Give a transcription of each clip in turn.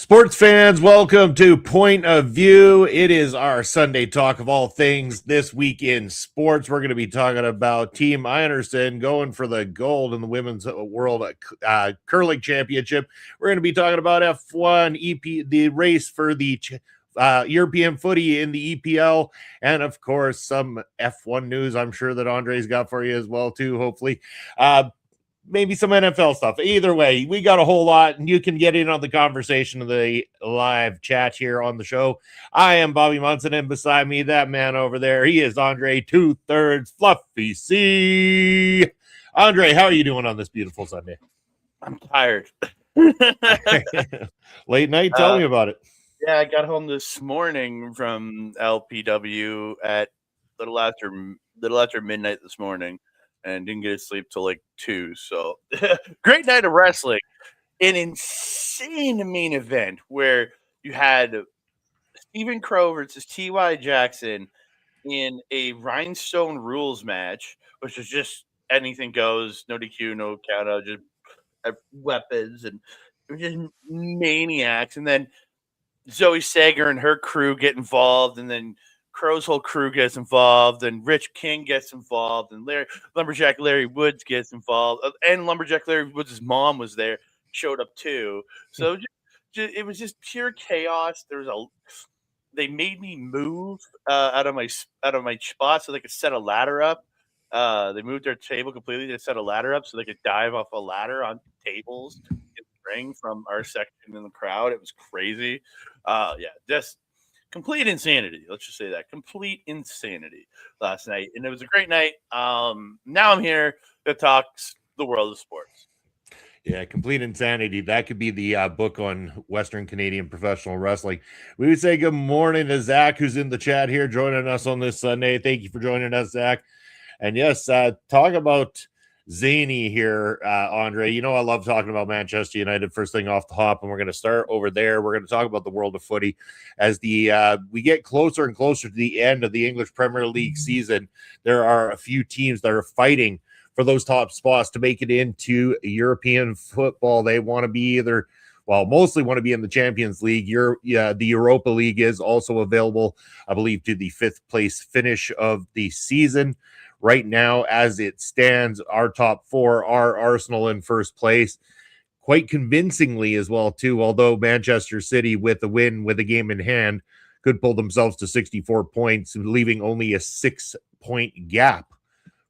Sports fans, welcome to Point of View. It is our Sunday talk of all things this week in sports. We're going to be talking about Team Einarson going for the gold in the Women's World Curling Championship. We're going to be talking about F1, the race for the European footy in the EPL, and of course, some F1 news I'm sure that Andre's got for you as well, too, hopefully. Maybe some NFL stuff. Either way, we got a whole lot, and you can get in on the conversation of the live chat here on the show. I am Bobby Munson, and beside me, that man over there, he is Andre 2/3 Fluffy C. Andre, how are you doing on this beautiful Sunday? I'm tired. Late night? Tell me about it. Yeah, I got home this morning from LPW at little after midnight this morning. And didn't get to sleep till like 2. So great night of wrestling. An insane main event where you had Stephen Crow versus T.Y. Jackson in a Rhinestone Rules match, which was just anything goes, no DQ, no count out, just weapons and just maniacs. And then Zoe Sager and her crew get involved, and then Crow's whole crew gets involved, and Rich King gets involved, and Lumberjack Larry Woods gets involved, and Lumberjack Larry Woods' mom was there, showed up too. So it was just pure chaos. They made me move out of my spot so they could set a ladder up. They moved their table completely to set a ladder up so they could dive off a ladder on tables in the ring from our section in the crowd. It was crazy. Just complete insanity. Let's just say that. Complete insanity last night. And it was a great night. Now I'm here to talk the world of sports. Yeah, complete insanity. That could be the book on Western Canadian professional wrestling. We would say good morning to Zach, who's in the chat here, joining us on this Sunday. Thank you for joining us, Zach. And yes, talk about zany here, Andre. You know I love talking about Manchester United first thing off the hop, and we're going to start over there. We're going to talk about the world of footy as we get closer and closer to the end of the English Premier League season. There are a few teams that are fighting for those top spots to make it into European football. They want to be mostly want to be in the Champions League. The Europa League is also available, I believe, to the 5th place finish of the season. Right now, as it stands, our top 4 are Arsenal in first place, quite convincingly as well, too, although Manchester City, with a win, with a game in hand, could pull themselves to 64 points, leaving only a 6-point gap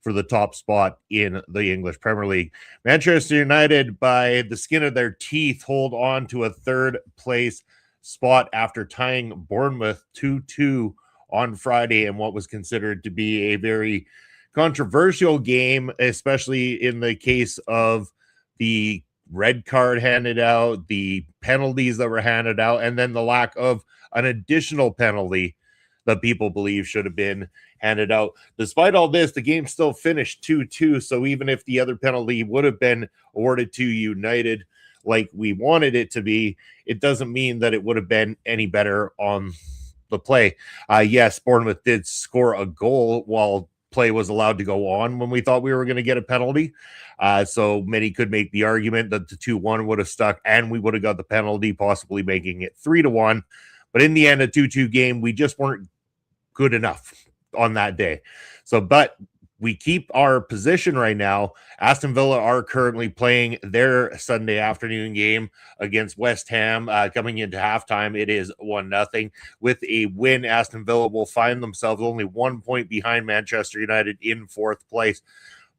for the top spot in the English Premier League. Manchester United, by the skin of their teeth, hold on to a 3rd place spot after tying Bournemouth 2-2 on Friday in what was considered to be a very controversial game, especially in the case of the red card handed out, the penalties that were handed out, and then the lack of an additional penalty that people believe should have been handed out. Despite all this, the game still finished 2-2, so even if the other penalty would have been awarded to United like we wanted it to be, it doesn't mean that it would have been any better on the play. Yes, Bournemouth did score a goal while play was allowed to go on when we thought we were going to get a penalty. So many could make the argument that the 2-1 would have stuck and we would have got the penalty, possibly making it 3-1. But in the end, a 2-2 game, we just weren't good enough on that day. But we keep our position right now. Aston Villa are currently playing their Sunday afternoon game against West Ham. Coming into halftime, it is 1-0. With a win, Aston Villa will find themselves only 1 point behind Manchester United in 4th place.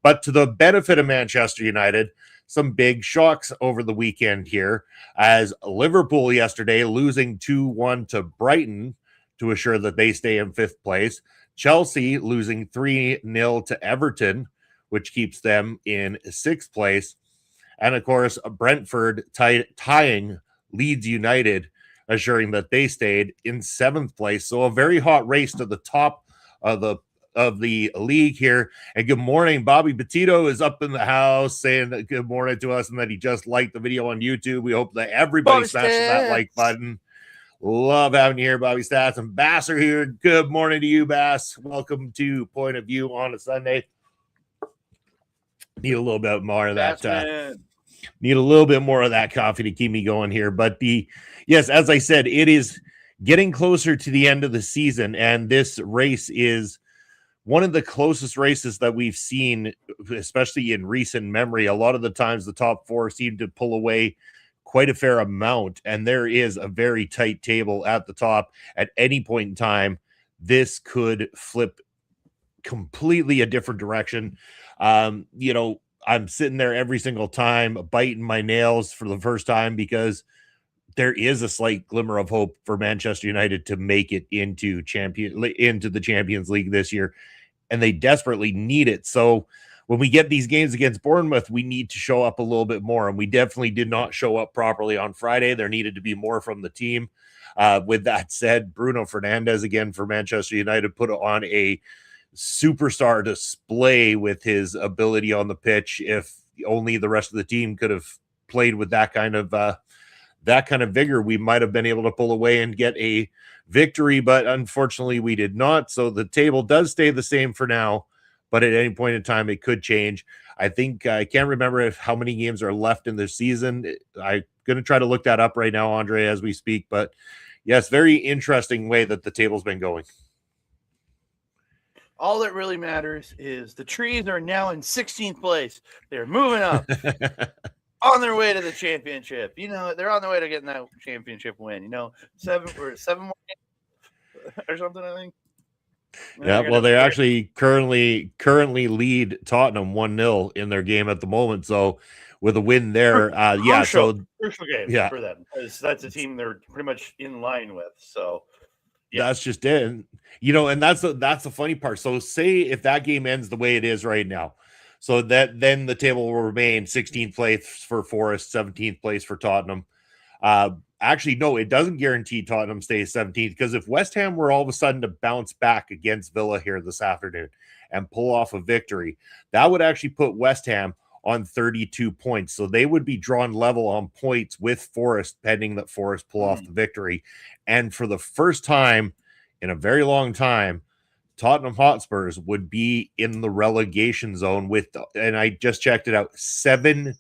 But to the benefit of Manchester United, some big shocks over the weekend here, as Liverpool yesterday losing 2-1 to Brighton to assure that they stay in 5th place. Chelsea losing 3-0 to Everton, which keeps them in 6th place. And, of course, Brentford tying Leeds United, assuring that they stayed in 7th place. So a very hot race to the top of the league here. And good morning. Bobby Petito is up in the house saying good morning to us and that he just liked the video on YouTube. We hope that everybody smashes that like button. Love having you here, Bobby Stats. And Bass are here. Good morning to you, Bass. Welcome to Point of View on a Sunday. Need a little bit more of that Need a little bit more of that coffee to keep me going here. But yes, as I said, it is getting closer to the end of the season, and this race is one of the closest races that we've seen, especially in recent memory. A lot of the times the top four seem to pull away quite a fair amount, and there is a very tight table at the top. At any point in time, this could flip completely a different direction. I'm sitting there every single time biting my nails for the first time because there is a slight glimmer of hope for Manchester United to make it into the Champions League this year, and they desperately need it. So when we get these games against Bournemouth, we need to show up a little bit more, and we definitely did not show up properly on Friday. There needed to be more from the team. With that said, Bruno Fernandes again for Manchester United put on a superstar display with his ability on the pitch. If only the rest of the team could have played with that kind of vigor, we might have been able to pull away and get a victory, but unfortunately we did not. So the table does stay the same for now, but at any point in time it could change. I think I can't remember how many games are left in the season. I'm going to try to look that up right now, Andre, as we speak. But yes, very interesting way that the table's been going. All that really matters is the Trees are now in 16th place. They're moving up on their way to the championship. They're on their way to getting that championship win. 7 more or something, I think. Yeah, well, they actually currently lead Tottenham 1-0 in their game at the moment. So with a win there, crucial game for them, because that's a team they're pretty much in line with. So that's just it. And that's the funny part. So say if that game ends the way it is right now, so that then the table will remain 16th place for Forest, 17th place for Tottenham. Actually, no, it doesn't guarantee Tottenham stays 17th, because if West Ham were all of a sudden to bounce back against Villa here this afternoon and pull off a victory, that would actually put West Ham on 32 points. So they would be drawn level on points with Forest, pending that Forest pull off the victory. And for the first time in a very long time, Tottenham Hotspurs would be in the relegation zone and I just checked it out, 7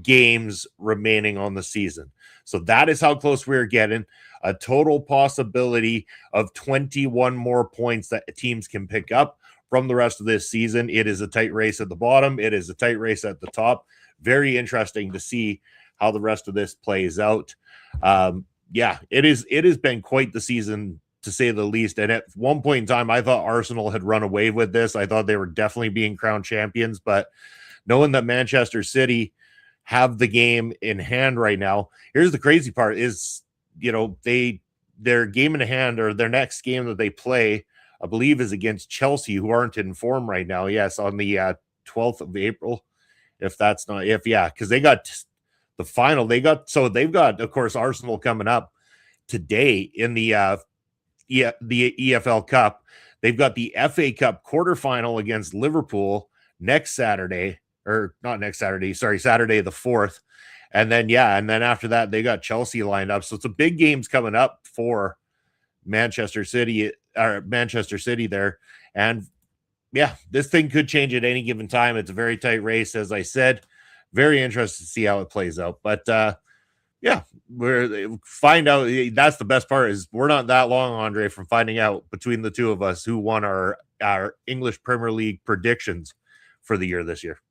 games remaining on the season. So that is how close we're getting. A total possibility of 21 more points that teams can pick up from the rest of this season. It is a tight race at the bottom. It is a tight race at the top. Very interesting to see how the rest of this plays out. It has been quite the season, to say the least. And at one point in time, I thought Arsenal had run away with this. I thought they were definitely being crowned champions, but knowing that Manchester City have the game in hand right now, here's the crazy part is, their game in hand, or their next game that they play, I believe, is against Chelsea, who aren't in form right now. Yes, on the 12th of April, because they got the final. They've got, of course, Arsenal coming up today in the EFL Cup. They've got the FA Cup quarterfinal against Liverpool next Saturday, or not next Saturday, sorry, Saturday the 4th. And then after that, they got Chelsea lined up. So it's a big games coming up for Manchester City there. And this thing could change at any given time. It's a very tight race, as I said. Very interested to see how it plays out. But we're find out. That's the best part, is we're not that long, Andre, from finding out between the two of us who won our English Premier League predictions for the year this year.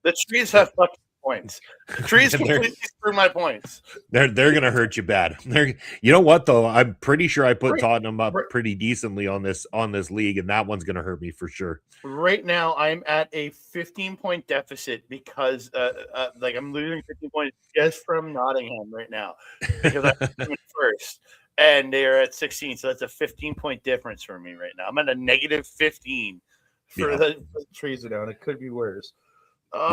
The Trees have fucking points. The Trees completely screw my points. They're gonna hurt you bad. You know what though? I'm pretty sure I put Tottenham up pretty decently on this league, and that one's gonna hurt me for sure. Right now, I'm at a 15-point deficit because I'm losing 15 points just from Nottingham right now, because I'm first and they are at 16, so that's a 15-point difference for me right now. I'm at a negative 15 for the Trees are down. It could be worse. Why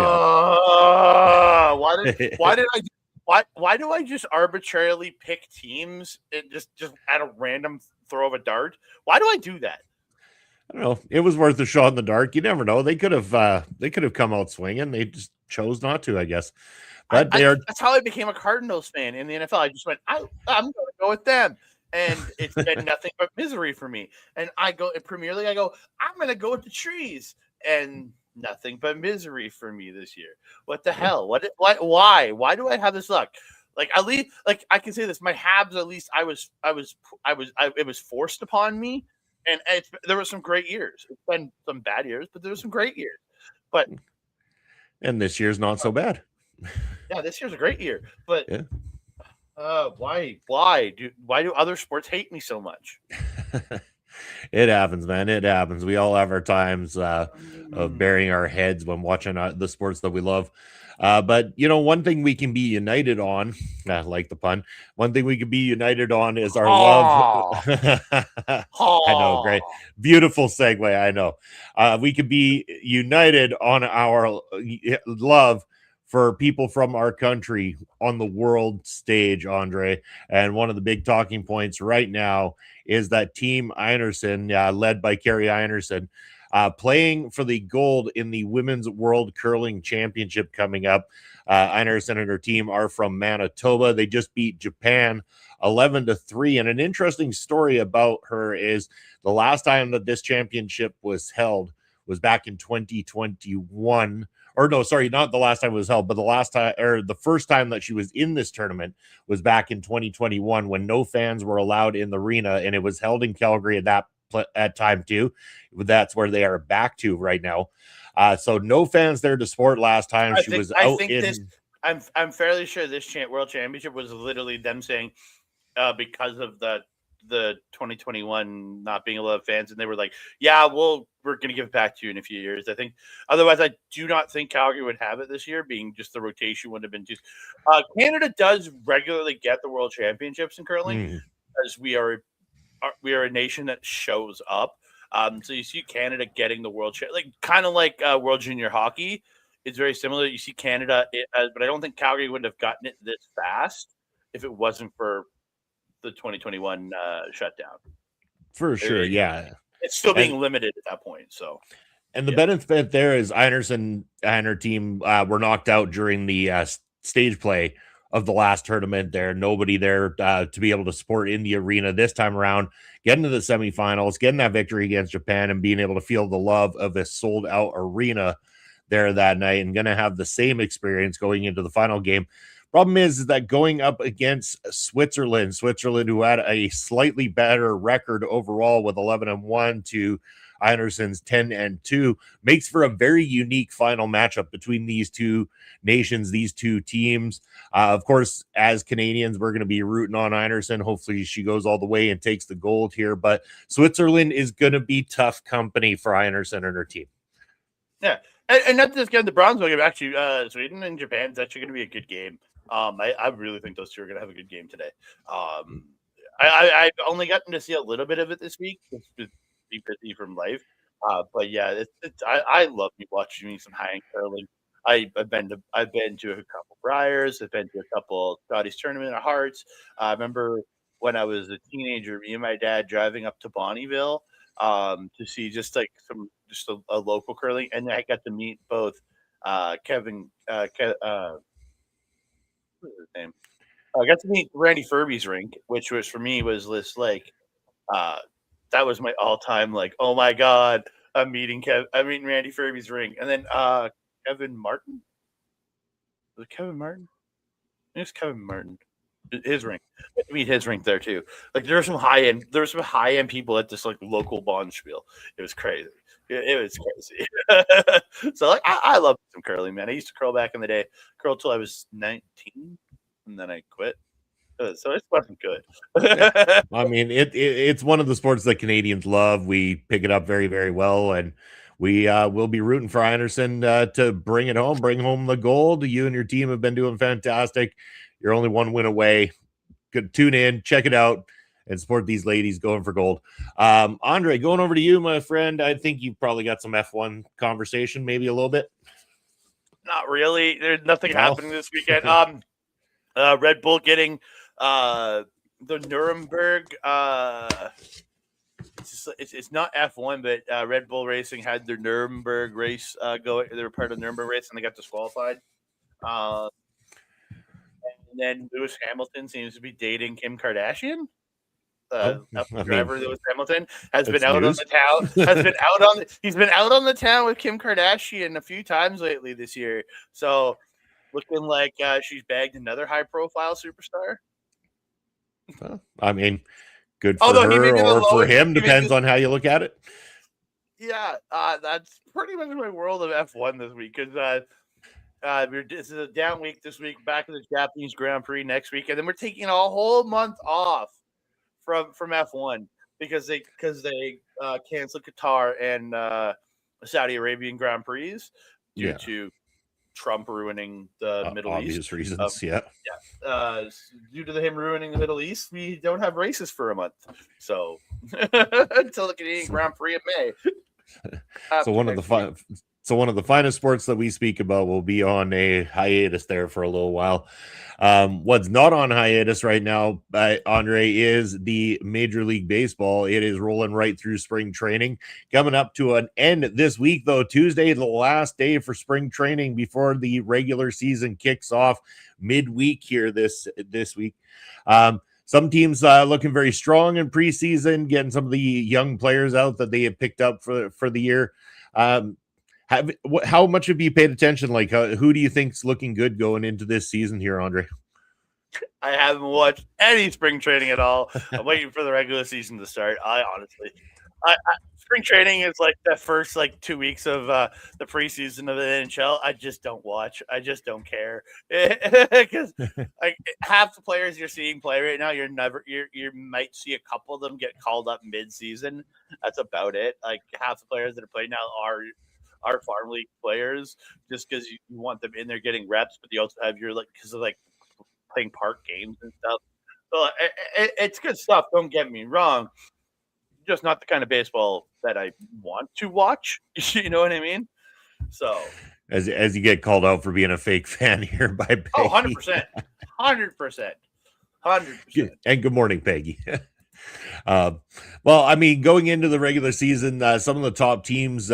do I just arbitrarily pick teams and just at a random throw of a dart? Why do I do that? I don't know. It was worth a shot in the dark. You never know. They could have come out swinging. They just chose not to, I guess. But that's how I became a Cardinals fan in the NFL. I just went, I'm going to go with them. And it's been nothing but misery for me. And I go in Premier League, I go, I'm going to go with the Trees. And nothing but misery for me this year. What the hell? Why do I have this luck? Like at least, like I can say this, my Habs at least it was forced upon me, and there were some great years. It's been some bad years, but there were some great years. But And this year's not so bad. yeah, this year's a great year. But Yeah. why do other sports hate me so much? It happens, man. It happens. We all have our times of burying our heads when watching the sports that we love. But one thing we can be united on, I like the pun. One thing we can be united on is our love. I know, great, beautiful segue. I know. We could be united on our love for people from our country on the world stage, Andre. And one of the big talking points right now is that Team Einarson, led by Kerri Einarson, playing for the gold in the Women's World Curling Championship coming up. Einarson and her team are from Manitoba. They just beat Japan 11-3. And an interesting story about her is the last time that this championship was held was back in 2021. Or no, sorry, not the last time it was held, but the last time, or the first time that she was in this tournament was back in 2021 when no fans were allowed in the arena, and it was held in Calgary at time too. That's where they are back to right now. So no fans there to support last time. I'm fairly sure this World Championship was literally them saying because of the 2021 not being allowed fans, and they were like, yeah, we're going to give it back to you in a few years. I think otherwise I do not think Calgary would have it this year, being just the rotation would have been just Canada does regularly get the World Championships in curling because we are a nation that shows up. So you see Canada getting the World like kind of like World Junior Hockey. It's very similar. You see Canada, but I don't think Calgary would have gotten it this fast if it wasn't for the 2021 shutdown. For sure, yeah. It's still being limited at that point. So, and the benefit there is Einarson and her team were knocked out during the stage play of the last tournament. There, nobody there to be able to support in the arena this time around. Getting to the semifinals, getting that victory against Japan, and being able to feel the love of a sold out arena there that night, and going to have the same experience going into the final game. Problem is that going up against Switzerland, who had a slightly better record overall with 11-1 to Einarson's 10-2, makes for a very unique final matchup between these two nations, these two teams. Of course, as Canadians, we're going to be rooting on Einarson. Hopefully she goes all the way and takes the gold here, but Switzerland is going to be tough company for Einarson and her team. Yeah, and not just getting the bronze game, actually, Sweden and Japan is actually going to be a good game. I really think those two are going to have a good game today. I've only gotten to see a little bit of it this week, just to be busy from life. But yeah, I love watching me some high-end curling. I've been to a couple Briars. I've been to a couple Scotties Tournament of Hearts. I remember when I was a teenager, me and my dad driving up to Bonnyville to see just a local curling, and I got to meet both Kevin. What was his name? I got to meet Randy Furby's rink, which was for me was this like that was my all-time like, oh my god, I'm meeting Randy Furby's rink. And then Kevin Martin. Was it Kevin Martin? It's Kevin Martin. His rink. I meet his rink there too. Like there were some high end people at this like local Bonspiel. It was crazy. It was crazy. So like I love some curling, man. I used to curl back in the day. Curled till I was 19, and then I quit. So it wasn't good. Yeah. I mean, it's one of the sports that Canadians love. We pick it up very, very well, and we will be rooting for Einarson to bring home the gold. You and your team have been doing fantastic. You're only one win away. Good, tune in, check it out, and support these ladies going for gold. Andre, going over to you, my friend. I think you've probably got some F1 conversation, maybe a little bit. Not really. There's nothing happening this weekend. Red Bull getting the Nuremberg. It's not F1, but Red Bull Racing had their Nuremberg race going. They were part of the Nuremberg race, and they got disqualified. And then Lewis Hamilton seems to be dating Kim Kardashian. driver that was Hamilton, has been out news. on the town. He's been out on the town with Kim Kardashian a few times lately this year. So looking like she's bagged another high-profile superstar. Well, I mean, good for her or for him, depends on how you look at it. Yeah, that's pretty much my world of F1 this week, because this is a down week this week, back to the Japanese Grand Prix next week, and then we're taking a whole month off from F1 because they canceled Qatar and Saudi Arabian Grand Prix due to Trump ruining the Middle East. Obvious reasons, yeah. Due to him ruining the Middle East, we don't have races for a month. So until the Canadian Grand Prix in May. So one of the finest sports that we speak about will be on a hiatus there for a little while. What's not on hiatus right now, Andre, is the Major League Baseball. It is rolling right through spring training, coming up to an end this week, though. Tuesday, the last day for spring training before the regular season kicks off midweek here this week. Some teams looking very strong in preseason, getting some of the young players out that they have picked up for the year. How much have you paid attention? Like, who do you think's looking good going into this season here, Andre? I haven't watched any spring training at all. I'm waiting for the regular season to start. Spring training is like the first 2 weeks of the preseason of the NHL. I just don't watch. I just don't care, because half the players you're seeing play right now, you might see a couple of them get called up mid-season. That's about it. Like, half the players that are playing now are farm league players, just because you want them in there getting reps, but you also have because of playing park games and stuff. So it's good stuff. Don't get me wrong. Just not the kind of baseball that I want to watch. You know what I mean? So as you get called out for being a fake fan here by Peggy. 100%. 100%. And good morning, Peggy. Well, I mean, going into the regular season, some of the top teams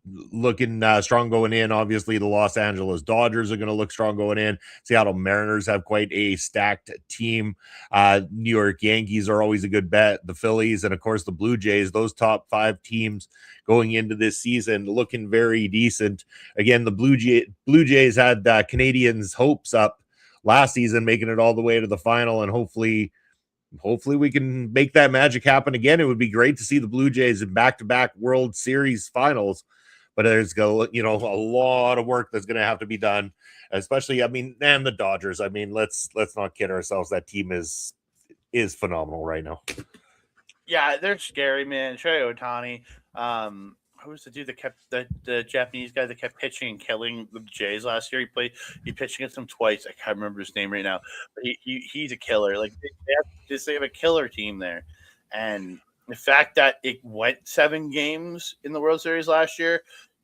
looking strong going in. Obviously, the Los Angeles Dodgers are going to look strong going in. Seattle Mariners have quite a stacked team. New York Yankees are always a good bet. The Phillies and, of course, the Blue Jays, those top 5 teams going into this season looking very decent. Again, the Blue Jays had Canadians' hopes up last season, making it all the way to the final, and hopefully we can make that magic happen again. It would be great to see the Blue Jays in back-to-back World Series finals, but there's a lot of work that's going to have to be done, especially, and the Dodgers. Let's not kid ourselves. That team is phenomenal right now. Yeah, they're scary, man. Shohei Ohtani. Who was the dude that kept the Japanese guy that kept pitching and killing the Jays last year? He pitched against them twice. I can't remember his name right now, but he's a killer. They have a killer team there, and the fact that it went 7 games in the World Series last year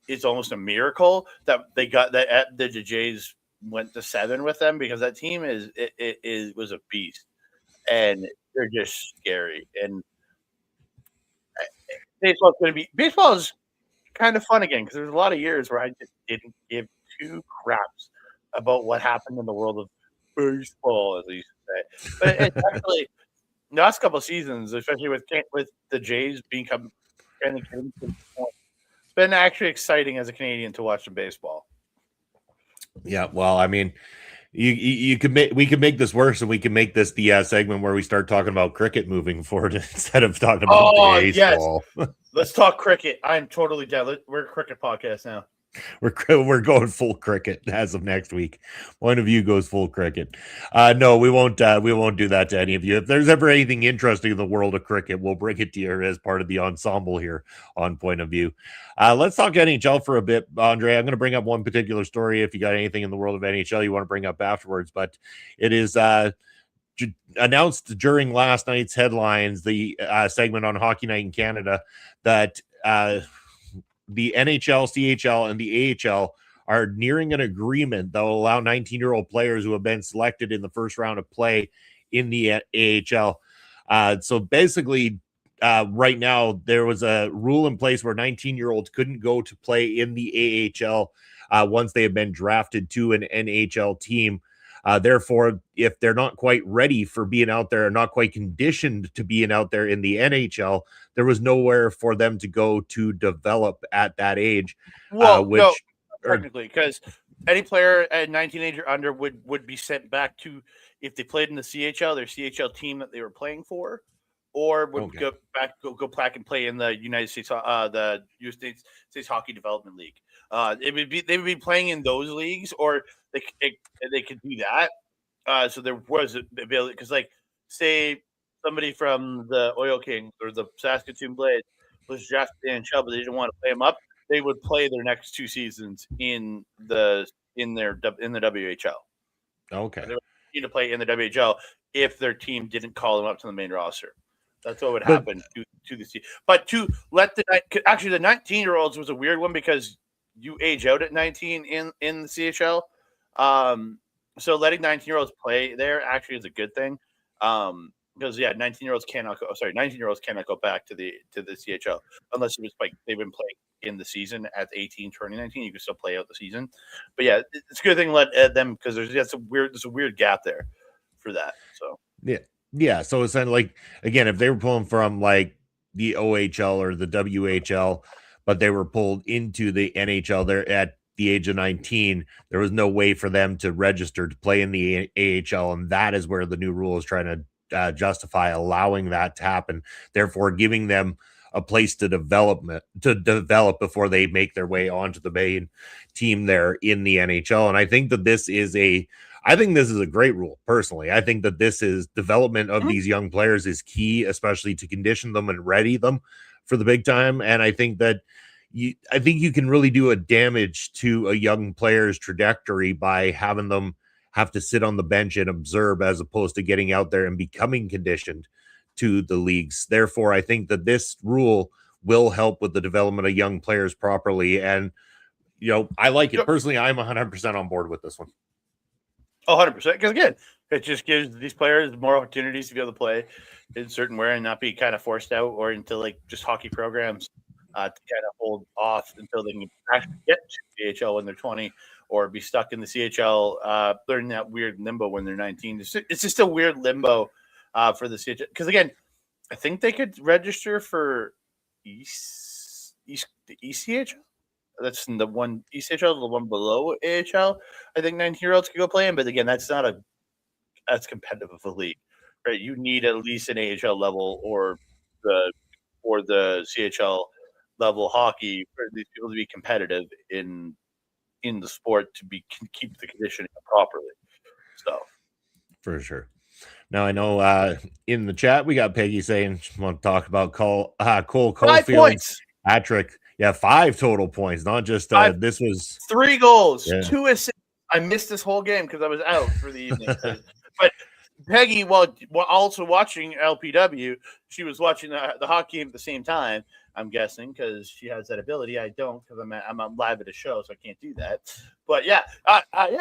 is almost a miracle that they got that the Jays went to 7 with them, because that team was a beast, and they're just scary. And baseball is kind of fun again, because there's a lot of years where I just didn't give 2 craps about what happened in the world of baseball, as they used to say. But it's actually the last couple of seasons, especially with the Jays becoming kind of getting to the point, it's been actually exciting as a Canadian to watch some baseball. Yeah, well, we can make this worse, and we can make this the segment where we start talking about cricket moving forward instead of talking about baseball. Yes. Let's talk cricket. I'm totally down. We're a cricket podcast now. We're going full cricket as of next week. One of you goes full cricket. No, we won't do that to any of you. If there's ever anything interesting in the world of cricket, we'll bring it to you as part of the ensemble here on Point of View. Let's talk NHL for a bit, Andre. I'm going to bring up one particular story. If you got anything in the world of NHL you want to bring up afterwards, but it is announced during last night's headlines, the segment on Hockey Night in Canada, that the NHL, CHL, and the AHL are nearing an agreement that will allow 19-year-old players who have been selected in the first round of play in the AHL. So basically, right now, there was a rule in place where 19-year-olds couldn't go to play in the AHL once they had been drafted to an NHL team. Therefore, if they're not quite ready for being out there, not quite conditioned to being out there in the NHL, there was nowhere for them to go to develop at that age. Well, no, Which technically, because any player at 19 age or under would be sent back to, if they played in the CHL, their CHL team that they were playing for, or would go back and play in the United States, the United States Hockey Development League. They would be playing in those leagues, or they could do that. So there was ability, because, like, say somebody from the Oil Kings or the Saskatoon Blades was drafted in the NHL, but they didn't want to play him up, they would play their next 2 seasons in the WHL. Okay. They would need to play in the WHL if their team didn't call them up to the main roster. That's what would happen to the team. But to let the 19-year-olds was a weird one, because you age out at 19 in the CHL. So letting 19-year-olds play there actually is a good thing. Because 19-year-olds cannot go back to the CHL unless it was like they've been playing in the season at 18 turning 19. You can still play out the season. But yeah, it's a good thing to let them, because there's a weird gap there for that. So yeah. So it's kind of like, again, if they were pulling from like the OHL or the WHL, but they were pulled into the NHL there at the age of 19, there was no way for them to register to play in the AHL, and that is where the new rule is trying to justify allowing that to happen, therefore giving them a place to develop before they make their way onto the main team there in the NHL. And I think that this is a great rule. Personally, I think that this is development of these young players is key, especially to condition them and ready them for the big time. And I think that you can really do a damage to a young player's trajectory by having them have to sit on the bench and observe, as opposed to getting out there and becoming conditioned to the leagues. Therefore, I think that this rule will help with the development of young players properly. And, I like it. Personally, I'm 100% on board with this one. 100%. Because, again, it just gives these players more opportunities to be able to play in certain way and not be kind of forced out or into, like, just hockey programs to kind of hold off until they can actually get to the CHL when they're 20, or be stuck in the CHL. They're in that weird limbo when they're 19. It's just a weird limbo for the CHL. Because, again, I think they could register for the ECHL. That's the one ECHL, the one below AHL. I think 19-year-olds could go play in, but again, that's not as competitive of a league, right? You need at least an AHL level or the CHL level hockey for these people to be competitive in the sport, to keep the conditioning properly. So, for sure. Now I know in the chat we got Peggy saying she want to talk about Cole Caulfield's hat trick. Yeah, 5 total points, not just this was 3 goals, 2 assists. I missed this whole game because I was out for the evening. But Peggy, while also watching LPW, she was watching the hockey game at the same time, I'm guessing, because she has that ability. I don't, because I'm live at a show, so I can't do that. But yeah,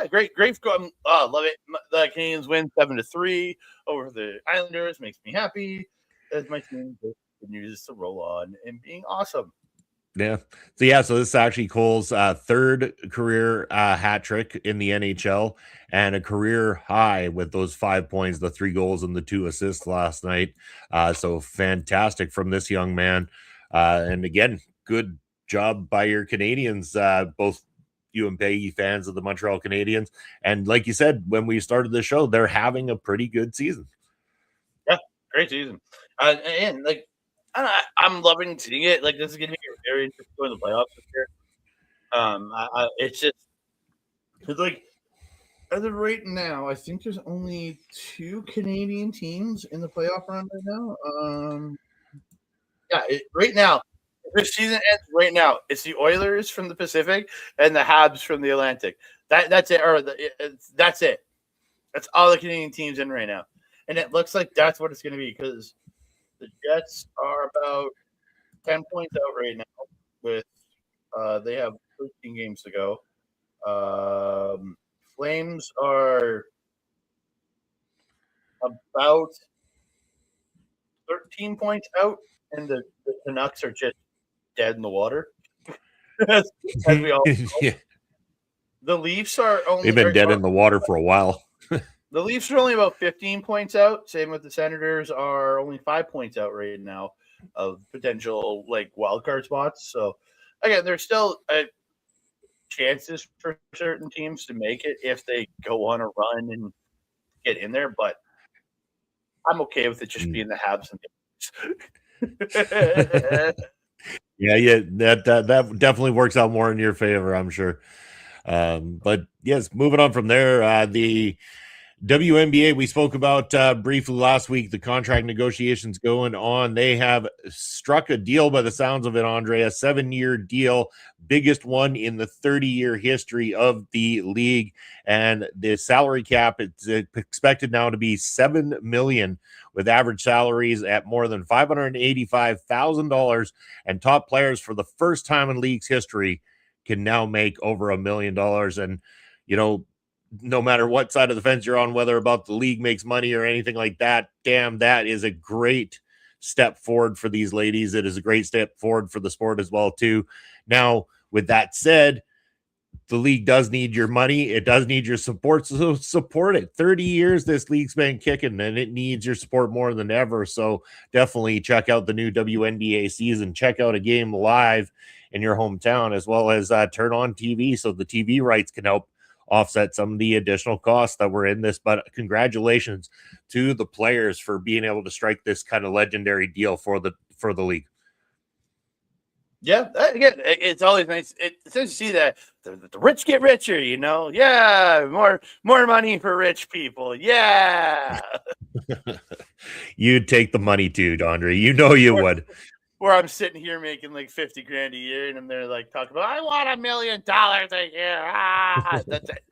great. Love it. The Canadians win 7-3 over the Islanders. Makes me happy. As my team continues to roll on and being awesome. Yeah. So this is actually Cole's 3rd career hat trick in the NHL, and a career high with those 5 points, the 3 goals and the 2 assists last night. So fantastic from this young man. And again, good job by your Canadians, both you and Peggy, fans of the Montreal Canadiens. And like you said, when we started the show, they're having a pretty good season. Yeah, great season. And like, I'm loving seeing it. Like, this is going to be very interesting in the playoffs this year. It's just, it's like, as of right now, I think there's only 2 Canadian teams in the playoff run right now. Right now, if this season ends right now, it's the Oilers from the Pacific and the Habs from the Atlantic. That's it. That's it. That's all the Canadian teams in right now, and it looks like that's what it's going to be, because the Jets are about 10 points out right now. With they have 13 games to go. Flames are about 13 points out, and the Canucks are just dead in the water. as we all know. Yeah. The Leafs are only. They've been dead in the water for a while. The Leafs are only about 15 points out. Same with the Senators are only 5 points out right now of potential wild card spots. So again, there's still chances for certain teams to make it if they go on a run and get in there. But I'm okay with it just being the Habs and the Yeah, that definitely works out more in your favor, I'm sure. But yes, moving on from there, the WNBA we spoke about briefly last week, the contract negotiations going on. They have struck a deal by the sounds of it, Andre, a 7-year deal, biggest one in the 30-year history of the league. And the salary cap is expected now to be $7 million, with average salaries at more than $585,000. And top players for the first time in league's history can now make over $1 million. And, no matter what side of the fence you're on, whether about the league makes money or anything like that, damn, that is a great step forward for these ladies. It is a great step forward for the sport as well, too. Now, with that said, the league does need your money. It does need your support. So support it. 30 years this league's been kicking, and it needs your support more than ever. So definitely check out the new WNBA season. Check out a game live in your hometown, as well as turn on TV so the TV rights can help offset some of the additional costs that were in this. But congratulations to the players for being able to strike this kind of legendary deal for the league. Yeah, again, it's always nice. It's nice to see that the rich get richer. Yeah, more money for rich people. Yeah, you'd take the money too, Andre. You would. Where I'm sitting here making like $50,000 a year, and they're talking about, I want $1 million a year. That's it.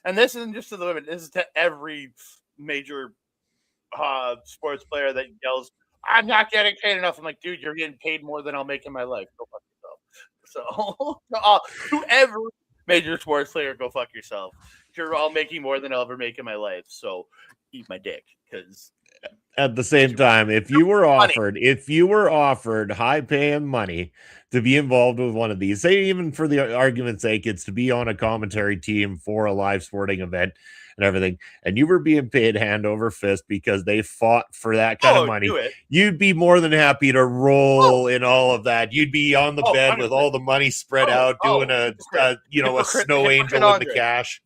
And this isn't just to the women. This is to every major sports player that yells, I'm not getting paid enough. I'm like, dude, you're getting paid more than I'll make in my life. Go fuck yourself. So to every major sports player, go fuck yourself. You're all making more than I'll ever make in my life. So eat my dick, because at the same time, if you were offered high paying money to be involved with one of these, say even for the argument's sake, it's to be on a commentary team for a live sporting event and everything, and you were being paid hand over fist because they fought for that kind of money, you'd be more than happy to roll in all of that. You'd be on the bed 100%. With all the money spread out, doing a snow angel in the cash.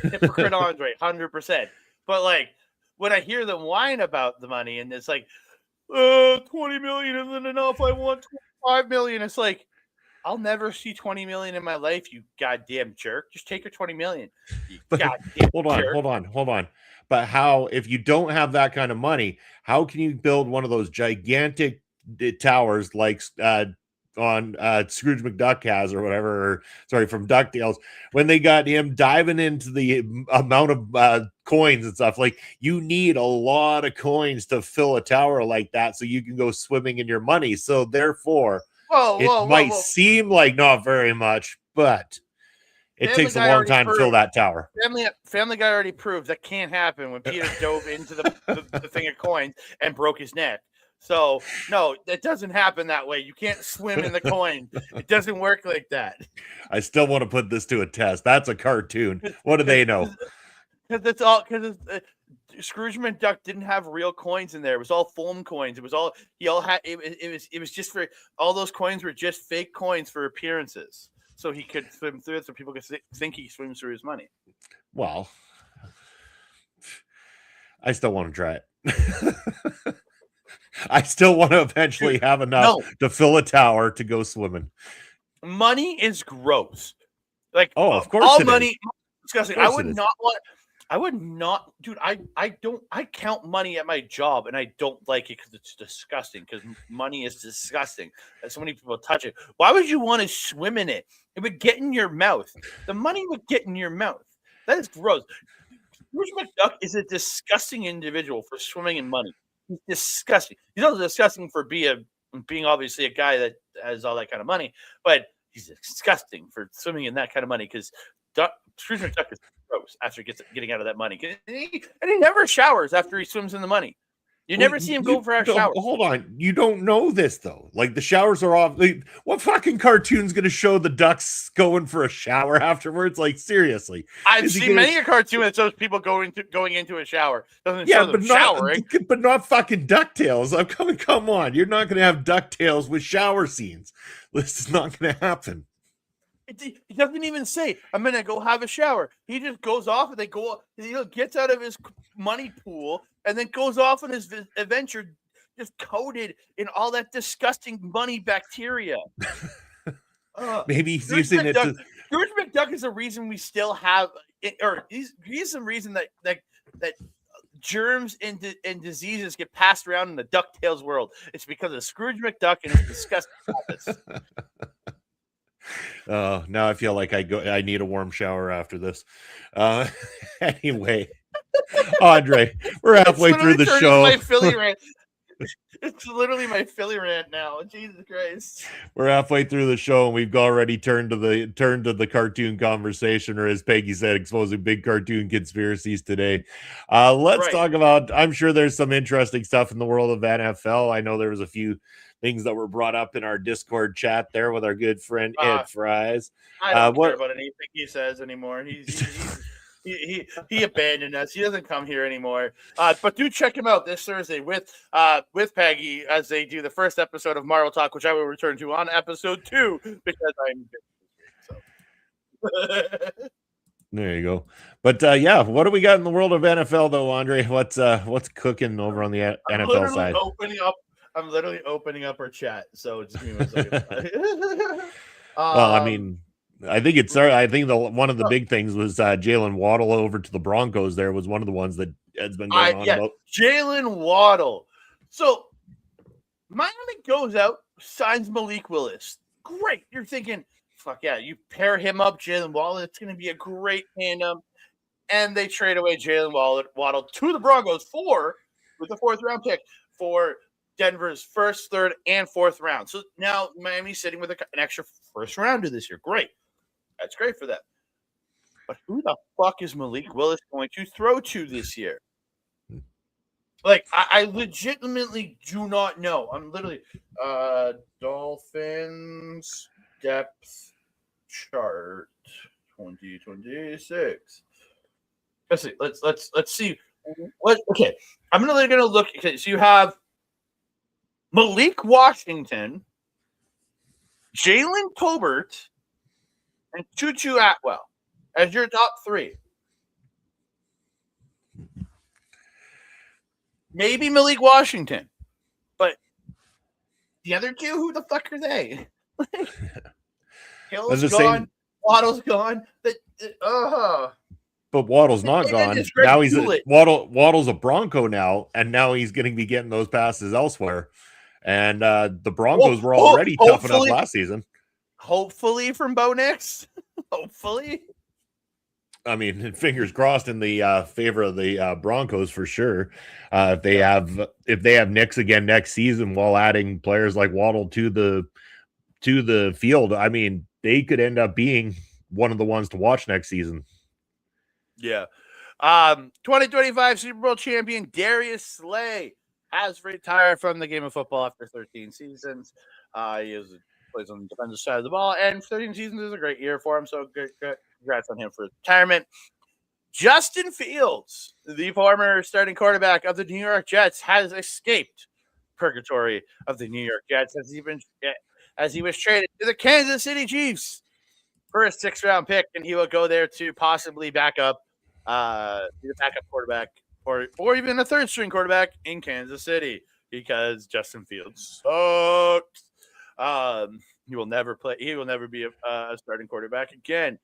Hypocrite Andre, 100%. But when I hear them whine about the money, and it's like, 20 million isn't enough, I want 25 million. It's like, I'll never see 20 million in my life, you goddamn jerk. Just take your 20 million. Hold on. But how, if you don't have that kind of money, how can you build one of those gigantic towers like on Scrooge McDuck has or whatever, from DuckTales, when they got him diving into the amount of coins and stuff? You need a lot of coins to fill a tower like that so you can go swimming in your money. So therefore, it might seem like not very much, but it takes a long time to fill that tower. Family Guy already proved that can't happen when Peter dove into the thing of coins and broke his neck. So, no, it doesn't happen that way. You can't swim in the coin. It doesn't work like that. I still want to put this to a test. That's a cartoon. What do they know? Because Scrooge McDuck didn't have real coins in there. It was all foam coins. It was just for, all those coins were just fake coins for appearances. So he could swim through it, so people could think he swims through his money. Well, I still want to try it. I still want to eventually have enough to fill a tower to go swimming. Money is gross. Of course, all money is disgusting. I would not, dude. I count money at my job, and I don't like it because it's disgusting. Because money is disgusting. So many people touch it. Why would you want to swim in it? It would get in your mouth. The money would get in your mouth. That is gross. Scrooge McDuck is a disgusting individual for swimming in money. He's disgusting. He's also disgusting for being obviously a guy that has all that kind of money, but he's disgusting for swimming in that kind of money, because Scrooge McDuck is gross after getting out of that money. And he never showers after he swims in the money. You never see him go for a shower. Hold on. You don't know this, though. Like, the showers are off. Like, what fucking cartoon's going to show the ducks going for a shower afterwards? Like, seriously. I've seen many a cartoon that shows people going into a shower. Doesn't show them showering. But not fucking DuckTales. Come on. You're not going to have DuckTales with shower scenes. This is not going to happen. He doesn't even say, I'm going to go have a shower. He just goes off and gets out of his money pool and then goes off on his adventure just coated in all that disgusting money bacteria. Maybe he's using it to... Scrooge McDuck is the reason we still have, or he's the reason that germs and diseases get passed around in the DuckTales world. It's because of Scrooge McDuck and his disgusting habits. Now I feel like I need a warm shower after this. Anyway, Andre, we're halfway through the show. My Philly rant. It's literally my Philly rant now. Jesus Christ. We're halfway through the show and we've already turned to the cartoon conversation, or as Peggy said, exposing big cartoon conspiracies today. Let's talk about, I'm sure there's some interesting stuff in the world of NFL. I know there was a few things that were brought up in our Discord chat there with our good friend Ed Fries. I don't care about anything he says anymore. He abandoned us. He doesn't come here anymore. But do check him out this Thursday with Peggy as they do the first episode of Marvel Talk, which I will return to on episode 2 because I'm busy. So. There you go. But yeah, what do we got in the world of NFL though, Andre? What's cooking over on the NFL side? I'm literally opening up our chat, so just give me 1 second. Well, I mean, I think one of the big things was Jalen Waddle over to the Broncos. There was one of the ones that has been going on about Jalen Waddle. So Miami goes out, signs Malik Willis. Great. You're thinking, fuck yeah, you pair him up, Jalen Waddle. It's going to be a great tandem. And they trade away Jalen Waddle to the Broncos with a 4th round pick for Denver's 1st, 3rd, and 4th round. So now Miami's sitting with an extra 1st rounder this year. Great. That's great for them. But who the fuck is Malik Willis going to throw to this year? Like, I legitimately do not know. I'm literally Dolphins depth chart 2026. Let's see. Let's see. Okay. I'm gonna look. Okay, so you have Malik Washington, Jalen Tolbert, and Tutu Atwell as your top 3. Maybe Malik Washington, but the other 2, who the fuck are they? Hill's gone, Waddle's gone. But Waddle's not gone. Now Waddle's a Bronco now, and now he's going to be getting those passes elsewhere. And the Broncos were already tough enough last season. Hopefully from Bo Nix. Hopefully. I mean, fingers crossed in the favor of the Broncos for sure. If they have Nix again next season while adding players like Waddle to the field, I mean, they could end up being one of the ones to watch next season. Yeah. 2025 Super Bowl champion Darius Slay has retired from the game of football after 13 seasons. He plays on the defensive side of the ball, and 13 seasons is a great year for him. So congrats on him for retirement. Justin Fields, the former starting quarterback of the New York Jets, has escaped purgatory of the New York Jets as he was traded to the Kansas City Chiefs for a 6th round pick, and he will go there to possibly back up be the backup quarterback or even a 3rd string quarterback in Kansas City because Justin Fields sucks. He will never play. He will never be a starting quarterback again.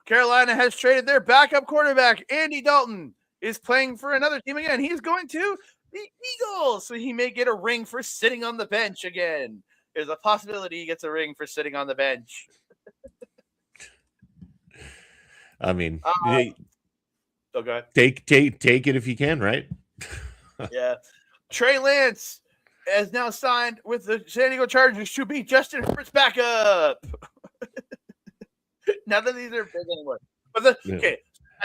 Carolina has traded their backup quarterback. Andy Dalton is playing for another team again. He's going to the Eagles, so he may get a ring for sitting on the bench again. There's a possibility he gets a ring for sitting on the bench. I mean, okay. Take it if you can, right? Yeah. Trey Lance has now signed with the San Diego Chargers to be Justin Herbert's backup. None of these are big anymore. But okay,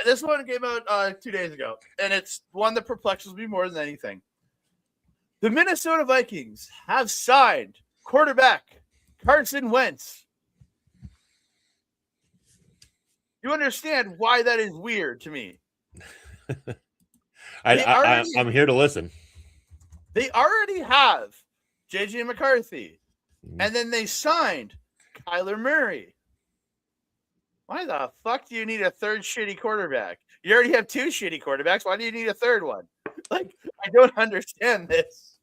this one came out 2 days ago, and it's one that perplexes me more than anything. The Minnesota Vikings have signed quarterback Carson Wentz. You understand why that is weird to me? I'm here to listen. They already have J.J. McCarthy, and then they signed Kyler Murray. Why the fuck do you need a third shitty quarterback? You already have 2 shitty quarterbacks. Why do you need a third one? Like, I don't understand this.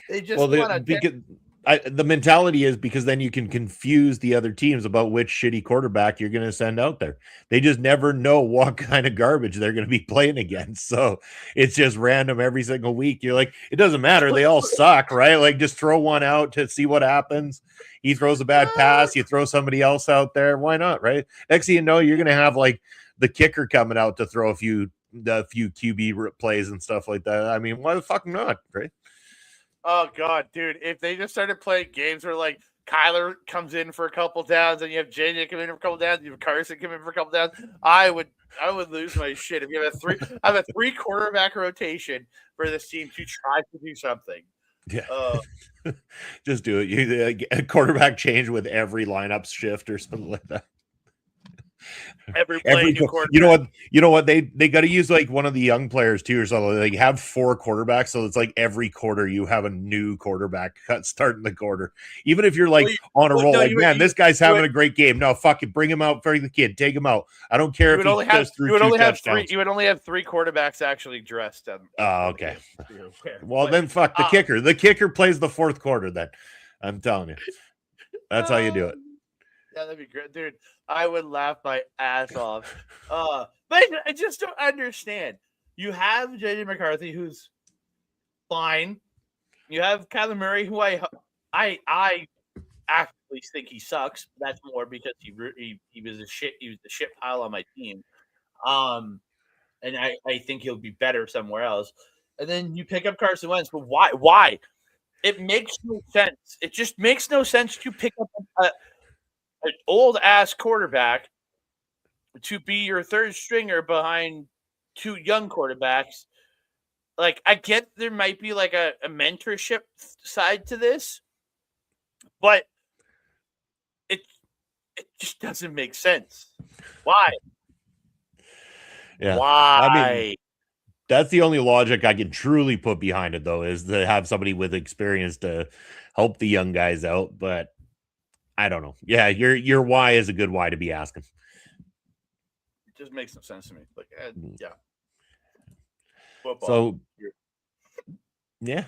They just want to. The mentality is because then you can confuse the other teams about which shitty quarterback you're going to send out there. They just never know what kind of garbage they're going to be playing against. So it's just random every single week. You're like, it doesn't matter. They all suck, right? Like, just throw one out to see what happens. He throws a bad pass. You throw somebody else out there. Why not, right? Next thing you know, you're going to have like the kicker coming out to throw a few QB plays and stuff like that. I mean, why the fuck not, right? Oh God, dude! If they just started playing games where like Kyler comes in for a couple downs, and you have JJ come in for a couple downs, you have Carson come in for a couple downs, I would lose my shit. If you have a 3 quarterback rotation for this team to try to do something. Yeah, just do it. You a quarterback change with every lineup shift or something like that. Every you know what they got to use like one of the young players too or something. They have 4 quarterbacks, so it's like every quarter you have a new quarterback starting the quarter. Even if you're like on a roll, this guy's having a great game. No, fuck it, bring him out for the kid, take him out. I don't care if he just threw 2 touchdowns. You would only have 3 quarterbacks actually dressed. Oh, okay. Well, then fuck the kicker. The kicker plays the 4th quarter. Then I'm telling you, that's how you do it. Yeah, that'd be great, dude. I would laugh my ass off. But I just don't understand. You have J.J. McCarthy, who's fine. You have Kyler Murray, who I actually think he sucks. That's more because he was a shit. He was the shit pile on my team. And I think he'll be better somewhere else. And then you pick up Carson Wentz, but why? Why? It makes no sense. It just makes no sense to pick up an old ass quarterback to be your third stringer behind 2 young quarterbacks. Like, I get there might be like a mentorship side to this, but it just doesn't make sense. Why? Yeah. Why? I mean, that's the only logic I can truly put behind it, though, is to have somebody with experience to help the young guys out. But I don't know. Yeah, your why is a good why to be asking. It just makes no sense to me. Like, yeah. Football. So, yeah.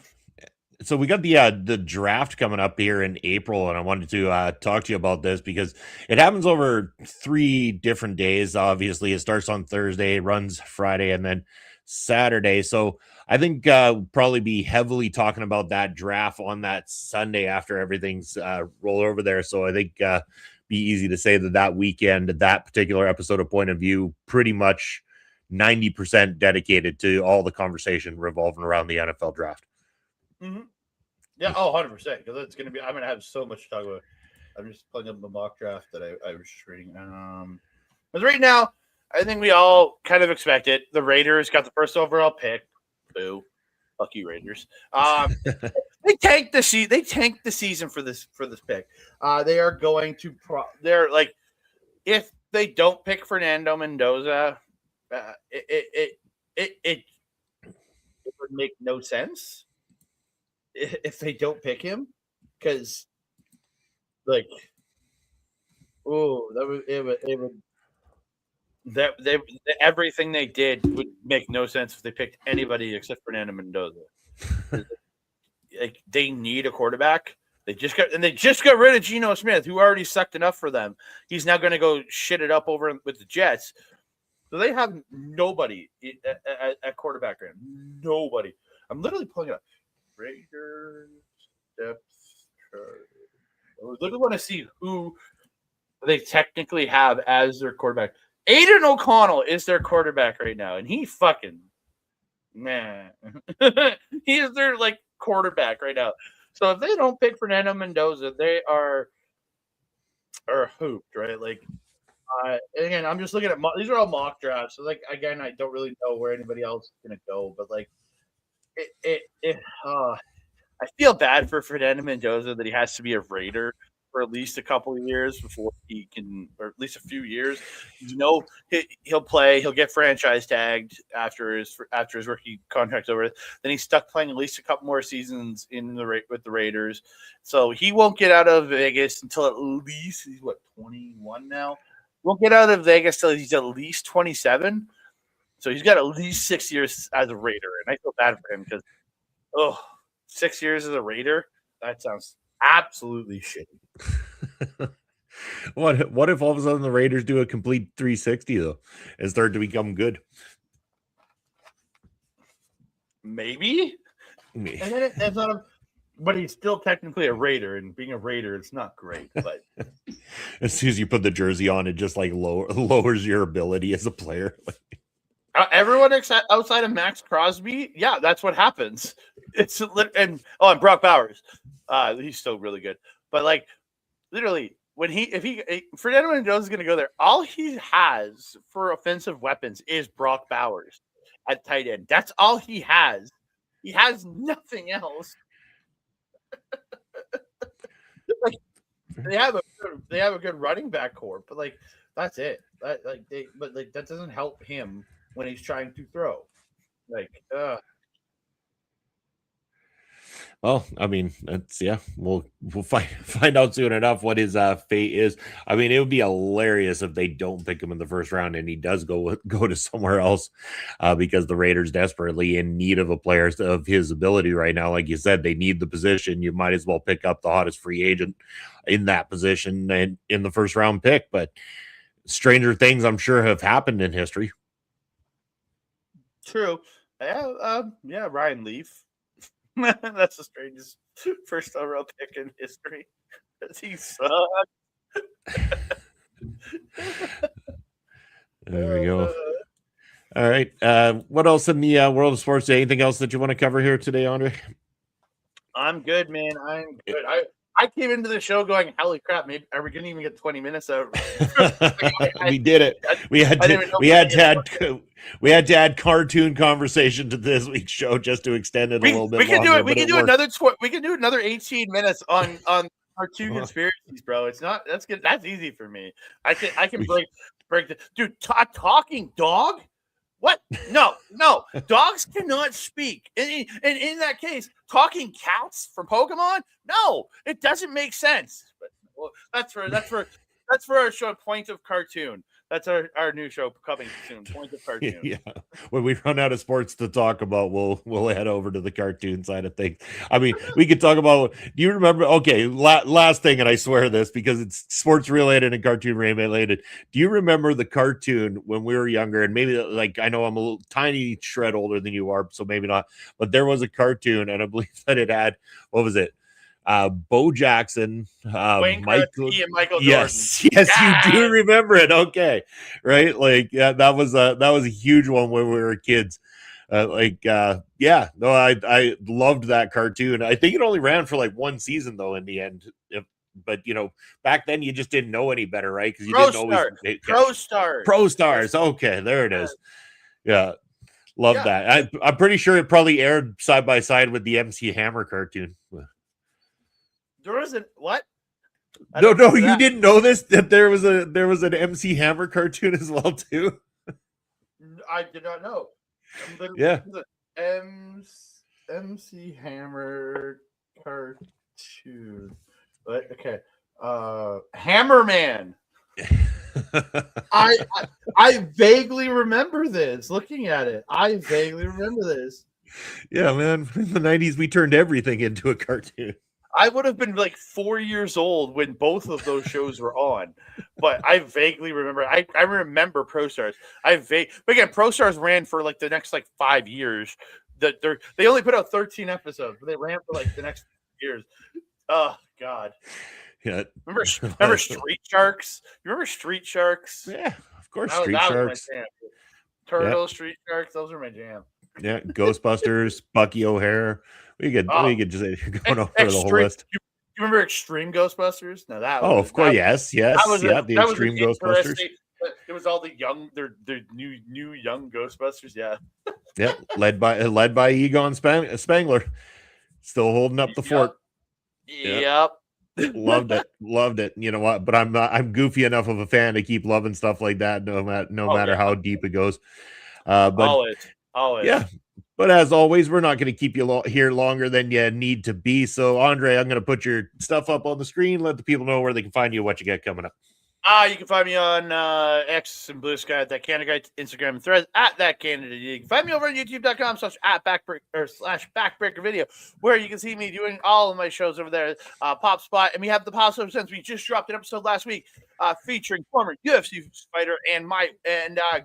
So we got the draft coming up here in April, and I wanted to talk to you about this because it happens over 3 different days. Obviously, it starts on Thursday, runs Friday, and then Saturday. So I think probably be heavily talking about that draft on that Sunday after everything's rolled over there. So I think be easy to say that weekend, that particular episode of Point of View, pretty much 90% dedicated to all the conversation revolving around the NFL draft. Mm-hmm. Yeah, 100%. Because it's going to be, I'm going to have so much to talk about. I'm just pulling up the mock draft that I was just reading. But right now, I think we all kind of expect it. The Raiders got the first overall pick. Boo. Fuck you, Raiders. They tanked the season for this pick. They are going to they're like, if they don't pick Fernando Mendoza, it would make no sense if they don't pick him, because like, everything they did would make no sense if they picked anybody except Fernando Mendoza. Like, they need a quarterback. They just got rid of Geno Smith, who already sucked enough for them. He's now going to go shit it up over with the Jets. So they have nobody at quarterback right now. Nobody. I'm literally pulling it up. Raiders depth chart. I literally want to see who they technically have as their quarterback. Aiden O'Connell is their quarterback right now, and he fucking man. He is their like quarterback right now. So if they don't pick Fernando Mendoza, they are hooped, right? Like, And again, I'm just looking at these are all mock drafts. So like again, I don't really know where anybody else is gonna go, but like I feel bad for Fernando Mendoza that he has to be a Raider for at least a couple of years before he can, or at least a few years. He'll play, he'll get franchise tagged after his rookie contract's over. Then he's stuck playing at least a couple more seasons with the Raiders, so he won't get out of Vegas until at least he's 21 now. Won't get out of Vegas till he's at least 27. So he's got at least 6 years as a Raider, and I feel bad for him because 6 years as a Raider? That sounds absolutely shitty. What if all of a sudden the Raiders do a complete 360 though and start to become good? Maybe. And then that's not but he's still technically a Raider, and being a Raider, it's not great. But as soon as you put the jersey on, it just like lowers your ability as a player. Everyone outside of Max Crosby, yeah, that's what happens. And Brock Bowers, he's still really good. But like, literally, Fernando Mendoza is going to go there, all he has for offensive weapons is Brock Bowers at tight end. That's all he has. He has nothing else. Like, they have a good running back core, but like that's it. But that doesn't help him when he's trying to throw. Well, I mean, we'll find out soon enough what his fate is. I mean, it would be hilarious if they don't pick him in the first round and he does go to somewhere else, because the Raiders desperately in need of a player of his ability right now. Like you said, they need the position. You might as well pick up the hottest free agent in that position and in the first round pick. But stranger things, I'm sure, have happened in history. True. Yeah, Ryan Leaf. That's the strangest first overall pick in history. He sucked. There we go. All right. What else in the world of sports? Anything else that you want to cover here today, Andre? I'm good, man. I'm good. I came into the show going, holy crap, maybe are we gonna even get 20 minutes out? We did it. We had to add cartoon conversation to this week's show just to extend it a little bit. We can do another 18 minutes on cartoon conspiracies, bro. It's not that's good. That's easy for me. I can break the dude. Talking dog. What? No. Dogs cannot speak. And in that case, talking cats from Pokemon? No, it doesn't make sense. But that's for our show, Point of Cartoon. That's our new show coming soon, Point of Cartoon. Yeah. When we run out of sports to talk about, we'll head over to the cartoon side of things. I mean, we could talk about. Do you remember? Okay, last thing, and I swear this because it's sports related and cartoon related. Do you remember the cartoon when we were younger? And maybe like I know I'm a little tiny shred older than you are, so maybe not. But there was a cartoon, and I believe that it had what was it? Bo Jackson, Michael Jordan. Yes, you do remember it. Okay, right? Like, yeah, that was a huge one when we were kids. I loved that cartoon. I think it only ran for like one season though. In the end, but back then you just didn't know any better, right? Because you didn't always Pro Stars. Okay, there it is. Yeah. Love that. I'm pretty sure it probably aired side by side with the MC Hammer cartoon. There wasn't what? No, you didn't know this, that there was an MC Hammer cartoon as well too. I did not know. Yeah. MC Hammer cartoon. Okay. Hammerman. I vaguely remember this. Looking at it, I vaguely remember this. Yeah, man. In the 90s, we turned everything into a cartoon. I would have been like 4 years old when both of those shows were on, but I vaguely remember. I remember Pro Stars. But again, Pro Stars ran for like the next 5 years. They only put out 13 episodes, but they ran for like the next years. Oh God. Yeah. Remember Street Sharks? You remember Street Sharks? Yeah, of course. Street Sharks. Turtle, Street Sharks. Those are my jam. Yeah, Ghostbusters, Bucky O'Hare. We could just going over the whole list. You remember Extreme Ghostbusters? No, that Oh, was of course, that, yes, that was yeah, a, the that was an Extreme Ghostbusters. interesting. It was all the young, their new young Ghostbusters. Yeah. Yep, led by Egon Spangler, still holding up the fort. Yep. Loved it. You know what? But I'm goofy enough of a fan to keep loving stuff like that, no matter how deep it goes. But always. yeah. But as always, we're not going to keep you here longer than you need to be. So, Andre, I'm going to put your stuff up on the screen. Let the people know where they can find you, what you got coming up. You can find me on X and Blue Sky at That Canada Guy, Instagram and Threads at That Canada. You can find me over on YouTube.com/backbreaker video, where you can see me doing all of my shows over there. Pop Spot, and we have the Pop Spot since we just dropped an episode last week, featuring former UFC fighter and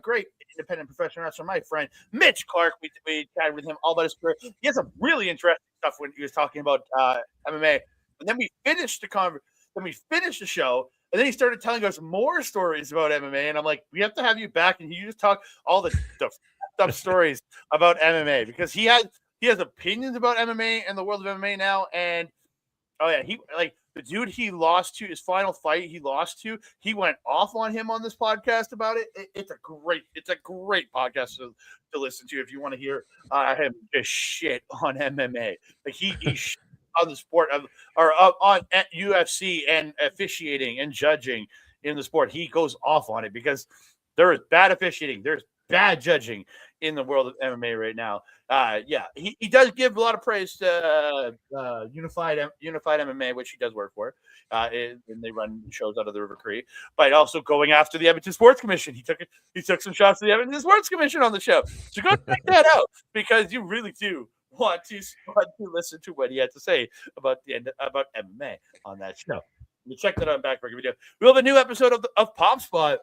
great independent professional wrestler, my friend Mitch Clark. We chatted with him all about his career. He has some really interesting stuff when he was talking about MMA. And then we finished the show. And then he started telling us more stories about MMA, and I'm like, we have to have you back, and you just talk all the up stories about MMA, because he has opinions about MMA and the world of MMA now. And he the dude he lost to, his final fight he lost to, he went off on him on this podcast about it. It's a great podcast to listen to if you want to hear him just shit on MMA. Like he on the sport on UFC and officiating and judging in the sport. He goes off on it because there is bad officiating, there's bad judging in the world of MMA right now. He does give a lot of praise to Unified MMA, which he does work for, and they run shows out of the River Cree. But also going after the Edmonton Sports Commission, he took some shots to the Edmonton Sports Commission on the show. So go check that out, because you really do want to listen to what he had to say about MMA on that show. You check that out on Backbreaker Video. We'll have a new episode of Pop Spot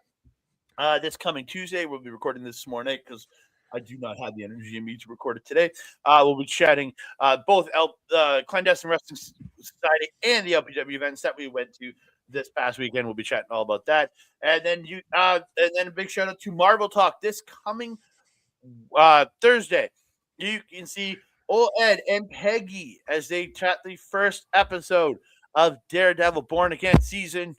this coming Tuesday. We'll be recording this morning because I do not have the energy in me to record it today. We'll be chatting both Clandestine Wrestling Society and the LPW events that we went to this past weekend. We'll be chatting all about that. And then a big shout out to Marvel Talk this coming Thursday. You can see Old Ed and Peggy as they chat the first episode of Daredevil Born Again Season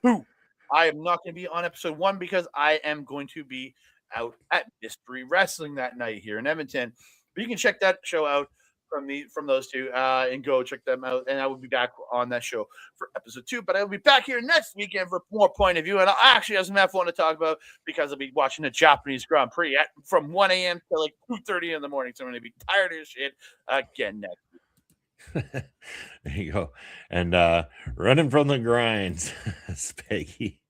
2. I am not going to be on episode 1 because I am going to be out at Mystery Wrestling that night here in Edmonton. But you can check that show out from those two and go check them out. And I will be back on that show for episode 2. But I will be back here next weekend for more point of view. And I actually have some fun to talk about because I'll be watching the Japanese Grand Prix from 1 a.m. to like 2:30 in the morning. So I'm going to be tired of shit again next week. There you go. And running from the grinds, Peggy.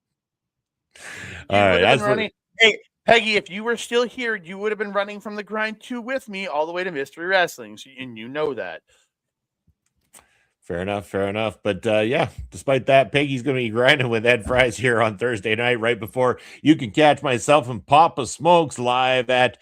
All right. Hey, Peggy, if you were still here, you would have been running from the grind too with me all the way to Mystery Wrestling. And you know that. Fair enough. But despite that, Peggy's going to be grinding with Ed Fries here on Thursday night, right before you can catch myself and Papa Smokes live at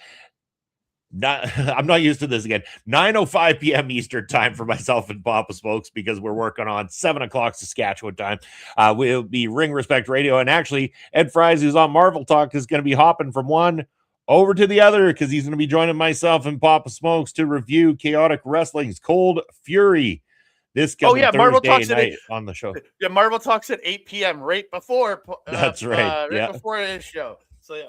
I'm not used to this again. 9:05 p.m. Eastern time for myself and Papa Smokes, because we're working on 7 o'clock Saskatchewan time. We'll be Ring Respect Radio, and actually Ed Fries, who's on Marvel Talk, is going to be hopping from one over to the other because he's going to be joining myself and Papa Smokes to review Chaotic Wrestling's Cold Fury this coming Thursday night on the show. Yeah, Marvel Talks at 8 p.m. right before. That's right. Before his show. So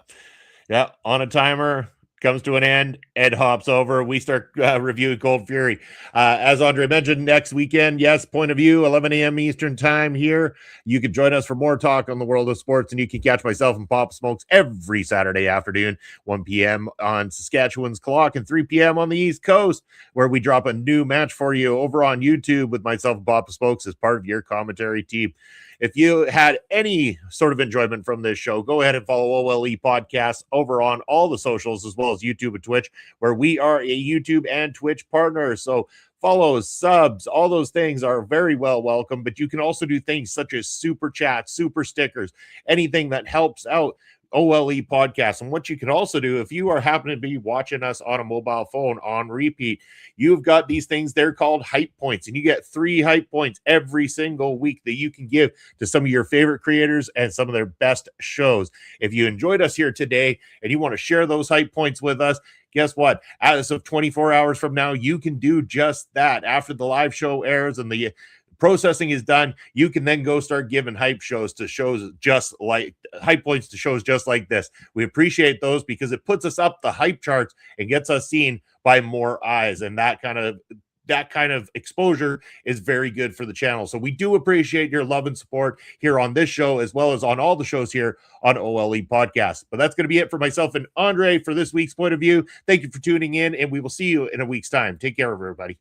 yeah, on a timer. Comes to an end. Ed hops over. We start reviewing Cold Fury. As Andre mentioned, next weekend, yes, point of view, 11 a.m. Eastern time here. You can join us for more talk on the world of sports, and you can catch myself and Pop Smokes every Saturday afternoon, 1 p.m. on Saskatchewan's clock and 3 p.m. on the East Coast, where we drop a new match for you over on YouTube with myself and Papa Smokes as part of your commentary team. If you had any sort of enjoyment from this show, go ahead and follow OLE Podcasts over on all the socials, as well as YouTube and Twitch, where we are a YouTube and Twitch partner. So follows, subs, all those things are very well welcome. But you can also do things such as super chats, super stickers, anything that helps out OLE Podcast. And what you can also do, if you are happening to be watching us on a mobile phone on repeat, you've got these things, they're called hype points, and you get 3 hype points every single week that you can give to some of your favorite creators and some of their best shows. If you enjoyed us here today and you want to share those hype points with us, guess what? As of 24 hours from now, you can do just that. After the live show airs and the processing is done, you can then go start giving hype points to shows just like this. We appreciate those because it puts us up the hype charts and gets us seen by more eyes, and that kind of exposure is very good for the channel. So we do appreciate your love and support here on this show, as well as on all the shows here on OLE Podcast. But that's going to be it for myself and Andre for this week's Point of View. Thank you for tuning in, and we will see you in a week's time. Take care, everybody.